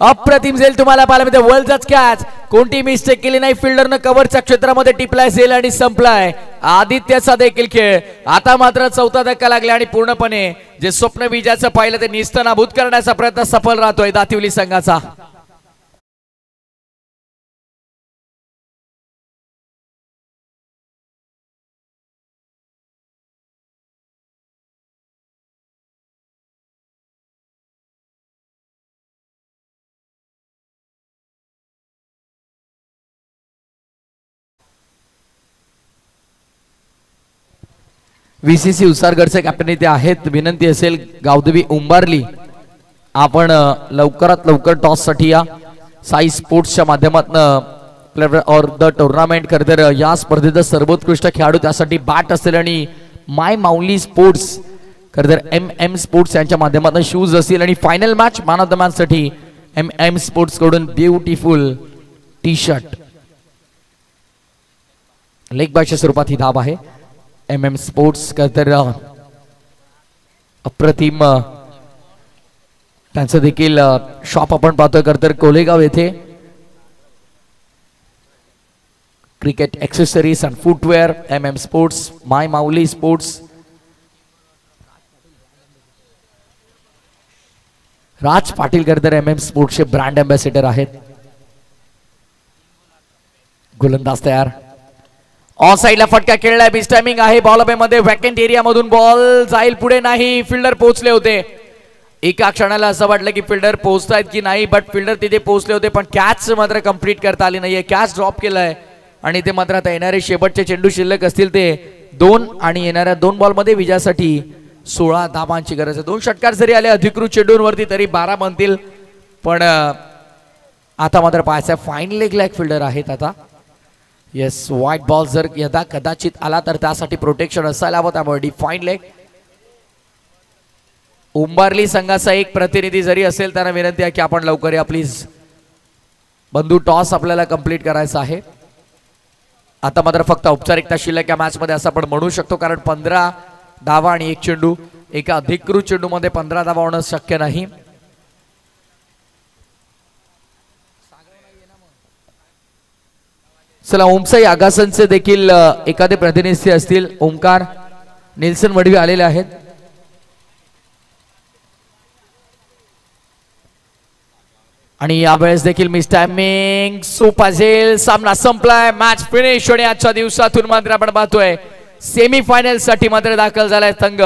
अप्रतिम झेल तुम्हाला पाहायला मिळते. वर्ल्डच कॅच. कोणती मिस्टेक केली नाही. फिल्डरनं कव्हरच्या क्षेत्रामध्ये टिपलाय झेल आणि संपलाय. आदित्यचा देखील खेळ. आता मात्र 4था धक्का लागला आणि पूर्णपणे जे स्वप्न विजयाचं पाहिलं ते निस्तनाभूत करण्याचा प्रयत्न सफल राहतोय दातिवली संघाचा. VCC उसारगडचे कॅप्टन इथे आहेत. विनंती असेल गावदेवी उंबारली आपण लवकरात लवकर टॉस साठी या. साई स्पोर्ट्सच्या माध्यमातून प्लेयर ऑर द टुर्नामेंट खरं तर या स्पर्धेचा सर्वोत्कृष्ट खेळाडू त्यासाठी बॅट असेल आणि माय माऊली स्पोर्ट्स खरं तर MM स्पोर्ट्स यांच्या माध्यमातून शूज असतील आणि final match man of the match साठी MM स्पोर्ट्स कडून ब्युटिफुल टी शर्ट. लेग बायच्या स्वरूपात ही धाव आहे. MM स्पोर्ट्स खरं तर अप्रतिम त्यांचं देखील शॉप आपण पाहतोय खरं तर कोलेगाव येथे. Cricket accessories and footwear MM sports Mai Mauli sports. Raj Patil करतर MM स्पोर्ट्सचे ब्रँड अँबॅसेडर आहेत. गोलंदाज तयार. ऑन साइडला फटका खेळलाय. मिस टायमिंग आहे. बॉल अवे मध्ये वॅकंट एरिया मधून बॉल जाईल पुढे नाही. फिल्डर पोहोचले होते. एका क्षणाला असं वाटलं की फिल्डर पोहोचतायत की नाही बट फिल्डर तिथे पोहोचले होते पण कॅच मात्र कंप्लीट करता आली नाहीये. कॅच ड्रॉप केलाय आणि ते मात्र आता येणारे शेवटचे चेंडू शिल्लक असतील ते 2 आणि येणाऱ्या 2 बॉल मध्ये विजयासाठी 16 धावांची गरज आहे. 2 षटकार जरी आले अधिकृत चेंडूंवरती तरी 12 बनतील पण आता मात्र पाहायचं फाईन लेग लॅग फिल्डर आहेत आता. येस व्हाईट बॉल जर यदा कदाचित आला तर त्यासाठी प्रोटेक्शन असायला हवं त्यामुळे डिफाईन लेग. उंबारली संघाचा एक प्रतिनिधी जरी असेल त्यांना विनंती आहे की आपण लवकर या प्लीज. बंधू टॉस आपल्याला कंप्लीट करायचा आहे. आता मात्र फक्त औपचारिकता शिल्लक या मॅच मध्ये असं आपण म्हणू शकतो कारण 15 धावा आणि 1 चेंडू. एका अधिकृत चेंडू मध्ये 15 धावा होणं शक्य नाही. चला ओमसाई आगासनचे देखील एखादे प्रतिनिधी असतील. ओमकार निल्सन वडवी आलेले आहेत. आणि यावेळेस देखील मिस टायमिंग सोप असेल. सामना संपलाय. मॅच फिनिश आणि आजच्या दिवसातून मात्र आपण पाहतोय सेमी फायनल साठी मात्र दाखल झालाय संघ.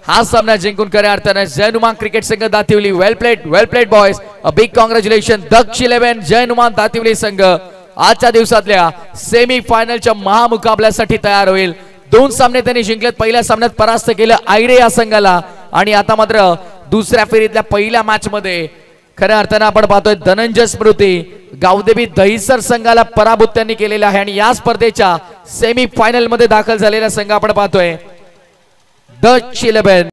हा सामना जिंकून खऱ्या अर्थाने जयनुमान क्रिकेट संघ Dativali. Well played boys. A big congratulation Daksh 11 जयनुमान दातिवली संघ आजच्या दिवसातल्या सेमी फायनलच्या महामुकाबल्यासाठी तयार होईल. 2 सामने त्यांनी जिंकलेत. पहिल्या सामन्यात परास्त केलं आयरे या संघाला आणि आता मात्र दुसऱ्या फेरीतल्या पहिल्या मॅच मध्ये खऱ्या अर्थानं आपण पाहतोय धनंजय स्मृती गावदेवी दहिसर संघाला पराभूत त्यांनी केलेला आहे आणि या स्पर्धेच्या सेमी फायनल मध्ये दाखल झालेला संघ आपण पाहतोय दक्ष 11.